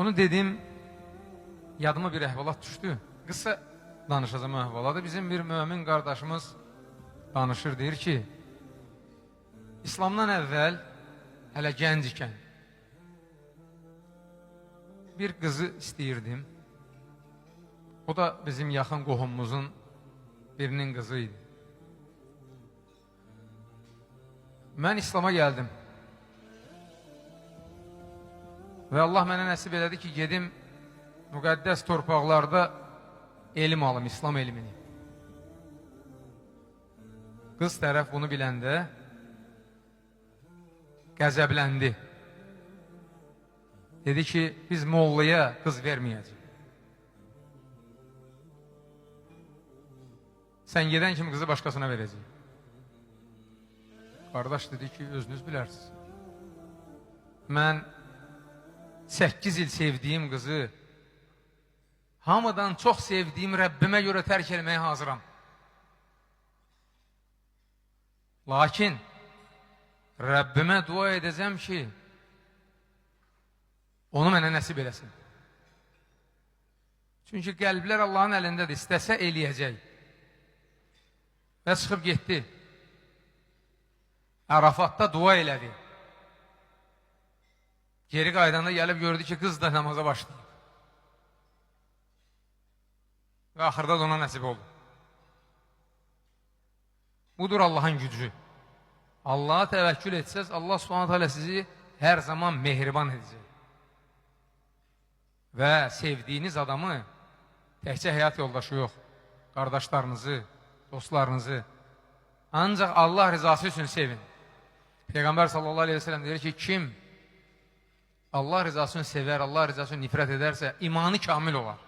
Onu dedim, yadıma bir əhvalat düşdü. Qısa danışacağım əhvaladı. Bizim bir mümin qardaşımız danışır, deyir ki, İslamdan əvvəl, hələ gənc ikən, bir qızı istəyirdim. O da bizim yaxın qohumumuzun birinin qızı idi. Mən İslam'a gəldim. Və Allah mənə nəsib elədi ki, gedim müqəddəs torpaqlarda elm alım, İslam elmini. Qız tərəf bunu biləndə qəzəbləndi. Dedi ki, biz mollaya qız verməyəcəyik. Sən gedən kimi qızı başqasına verəcəyik. Qardaş dedi ki, özünüz bilərsiniz. Mən 8 il sevdiyim qızı, hamıdan çox sevdiyim Rəbbimə görə tərk eləməyə hazıram. Lakin Rəbbimə dua edəcəm ki, onu mənə nəsib eləsin. Çünki qəlblər Allahın əlindədir, istəsə eləyəcək. Və çıxıb getdi. Ərafatda dua elədi. Geri qaydanda gəlib gördü ki, qız da namaza başlayıb. Və axırda da ona nəsib oldu. Budur Allahın gücü. Allaha təvəkkül etsəz, Allah subhanət hələ sizi hər zaman mehriban edəcək. Və sevdiyiniz adamı təkcə həyat yoldaşı yox, qardaşlarınızı, dostlarınızı ancaq Allah rızası üçün sevin. Peyğəmbər sallallahu aleyhi ve sellem deyir ki, kim Allah rızasını sevər, Allah rızasını nifrət edərsə, imanı kamil olar.